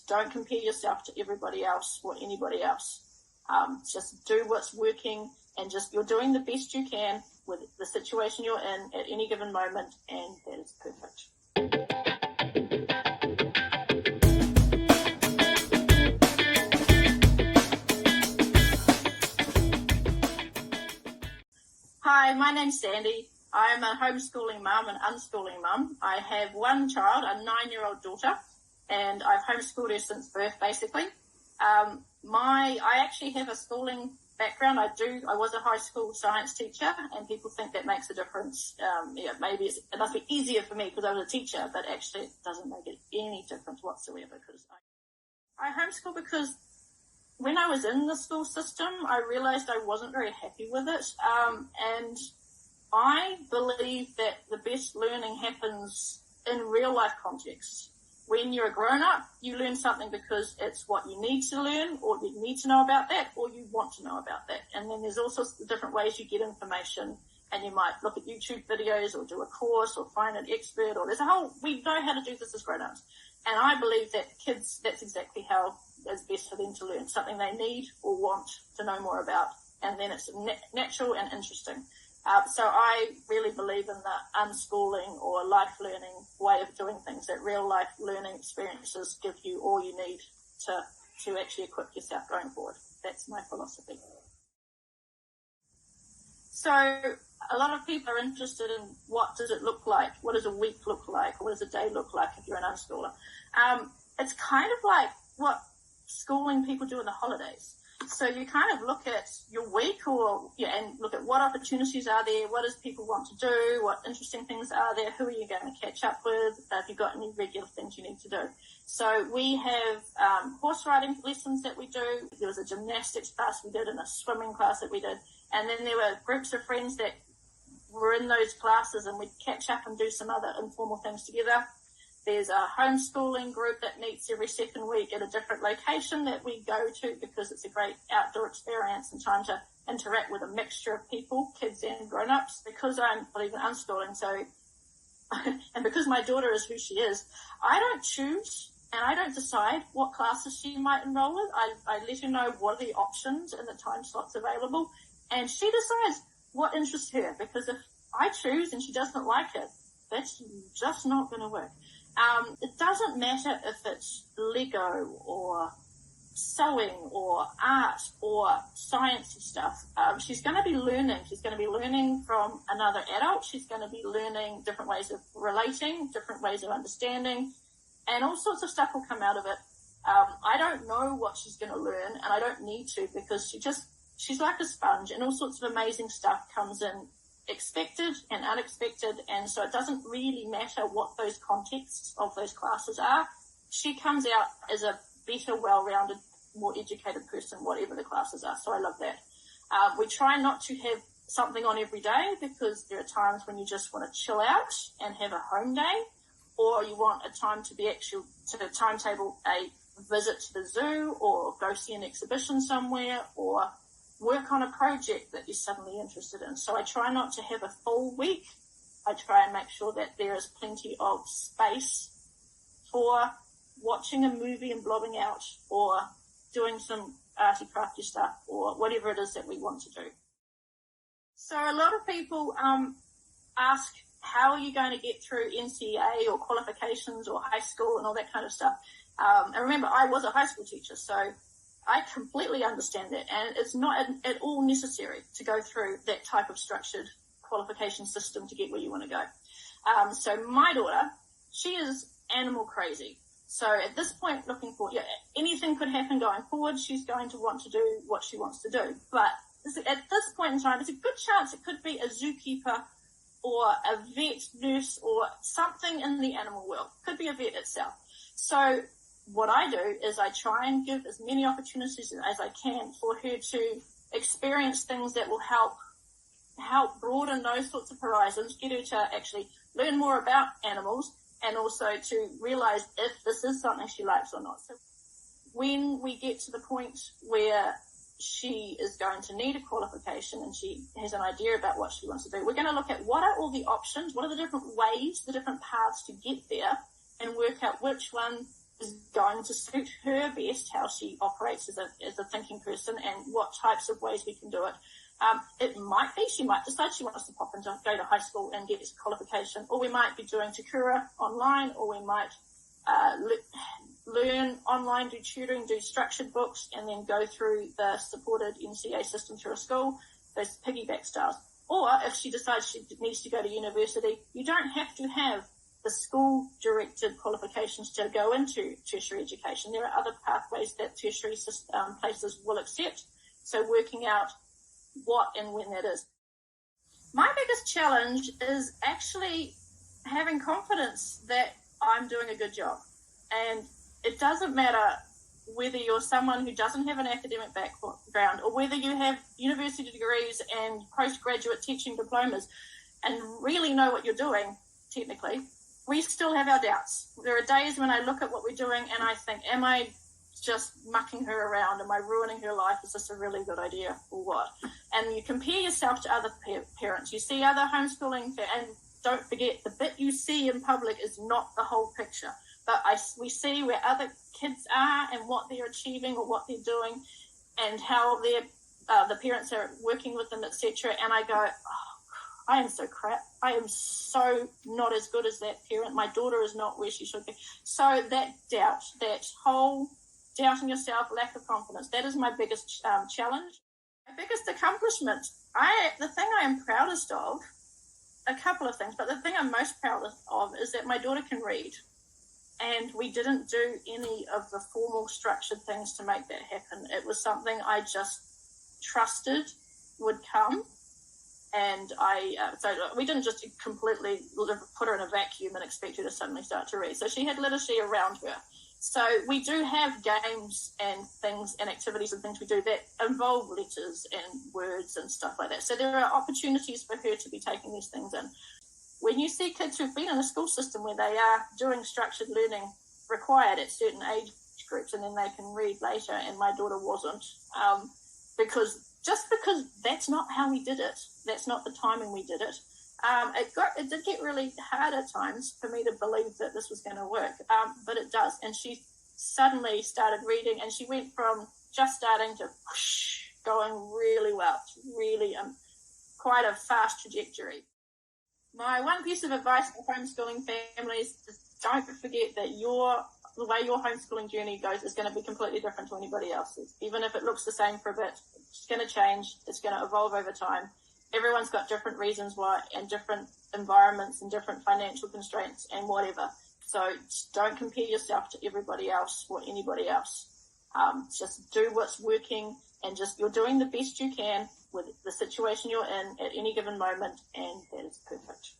don't compare yourself to everybody else or anybody else. Just do what's working, and just you're doing the best you can with the situation you're in at any given moment, and that is perfect. Hi, my name's Sandy. I'm a homeschooling mum and unschooling mum. I have one child, a 9-year-old daughter, and I've homeschooled her since birth, basically. I actually have a schooling background. I was a high school science teacher, and people think that makes a difference. Maybe it must be easier for me because I was a teacher, but actually it doesn't make it any difference whatsoever, because I homeschool because when I was in the school system, I realized I wasn't very happy with it. And I believe that the best learning happens in real life contexts. When you're a grown-up, you learn something because it's what you need to learn, or you need to know about that, or you want to know about that. And then there's all sorts of different ways you get information, and you might look at YouTube videos or do a course or find an expert, or we know how to do this as grown-ups. And I believe that kids, that's exactly how it's best for them to learn, something they need or want to know more about. And then it's natural and interesting. So I really believe in the unschooling or life learning way of doing things, that real life learning experiences give you all you need to actually equip yourself going forward. That's my philosophy. So a lot of people are interested in what does it look like? What does a week look like? What does a day look like if you're an unschooler? It's kind of like what schooling people do in the holidays. So you kind of look at your week and look at what opportunities are there, what does people want to do, what interesting things are there, who are you going to catch up with, have you got any regular things you need to do. So we have horse riding lessons that we do. There was a gymnastics class we did and a swimming class that we did. And then there were groups of friends that were in those classes, and we'd catch up and do some other informal things together. There's a homeschooling group that meets every second week at a different location that we go to because it's a great outdoor experience and time to interact with a mixture of people, kids and grown-ups. Because I believe in unschooling, and because my daughter is who she is, I don't choose and I don't decide what classes she might enroll with. I let her know what are the options and the time slots available, and she decides what interests her, because if I choose and she doesn't like it, that's just not going to work. It doesn't matter if it's Lego or sewing or art or sciencey stuff. She's going to be learning. She's going to be learning from another adult. She's going to be learning different ways of relating, different ways of understanding, and all sorts of stuff will come out of it. I don't know what she's going to learn, and I don't need to, because she's like a sponge, and all sorts of amazing stuff comes in, expected and unexpected, and so it doesn't really matter what those contexts of those classes are. She comes out as a better, well-rounded, more educated person, whatever the classes are, so I love that. We try not to have something on every day, because there are times when you just want to chill out and have a home day, or you want a time to timetable a visit to the zoo, or go see an exhibition somewhere, or work on a project that you're suddenly interested in. So I try not to have a full week. I try and make sure that there is plenty of space for watching a movie and blobbing out, or doing some arty crafty stuff, or whatever it is that we want to do. So a lot of people ask, how are you going to get through NCEA or qualifications or high school and all that kind of stuff? And remember, I was a high school teacher, so I completely understand that, and it's not at all necessary to go through that type of structured qualification system to get where you want to go. So my daughter, she is animal crazy. So at this point, anything could happen going forward. She's going to want to do what she wants to do. But at this point in time, there's a good chance it could be a zookeeper or a vet nurse or something in the animal world. Could be a vet itself. So what I do is I try and give as many opportunities as I can for her to experience things that will help broaden those sorts of horizons, get her to actually learn more about animals, and also to realize if this is something she likes or not. So when we get to the point where she is going to need a qualification and she has an idea about what she wants to do, we're going to look at what are all the options, what are the different ways, the different paths to get there, and work out which one is going to suit her best, how she operates as a thinking person, and what types of ways we can do it. It might be she might decide she wants to go to high school and get this qualification, or we might be doing Te Kura online, or we might learn online, do tutoring, do structured books, and then go through the supported NCA system through a school, those piggyback styles. Or if she decides she needs to go to university, you don't have to have the school-directed qualifications to go into tertiary education. There are other pathways that tertiary places will accept, so working out what and when that is. My biggest challenge is actually having confidence that I'm doing a good job. And it doesn't matter whether you're someone who doesn't have an academic background or whether you have university degrees and postgraduate teaching diplomas and really know what you're doing, technically, we still have our doubts. There are days when I look at what we're doing and I think, am I just mucking her around? Am I ruining her life? Is this a really good idea or what? And you compare yourself to other parents. You see other homeschooling, and don't forget, the bit you see in public is not the whole picture. But we see where other kids are and what they're achieving or what they're doing and how the parents are working with them, etc. And I go, oh, I am so crap. I am so not as good as that parent. My daughter is not where she should be. So that doubt, that whole doubting yourself, lack of confidence, that is my biggest challenge. My biggest accomplishment, the thing I am proudest of, a couple of things, but the thing I'm most proudest of is that my daughter can read. And we didn't do any of the formal structured things to make that happen. It was something I just trusted would come. And so we didn't just completely put her in a vacuum and expect her to suddenly start to read. So she had literacy around her. So we do have games and things and activities and things we do that involve letters and words and stuff like that. So there are opportunities for her to be taking these things in. When you see kids who've been in a school system where they are doing structured learning required at certain age groups and then they can read later, and my daughter wasn't, because that's not how we did it. That's not the timing we did it. It did get really hard at times for me to believe that this was going to work, but it does. And she suddenly started reading, and she went from just starting to whoosh, going really well, really quite a fast trajectory. My one piece of advice for homeschooling families is don't forget that the way your homeschooling journey goes is going to be completely different to anybody else's. Even if it looks the same for a bit, it's going to change. It's going to evolve over time. Everyone's got different reasons why, and different environments and different financial constraints and whatever. So don't compare yourself to everybody else or anybody else. Just do what's working, and you're doing the best you can with the situation you're in at any given moment, and that is perfect.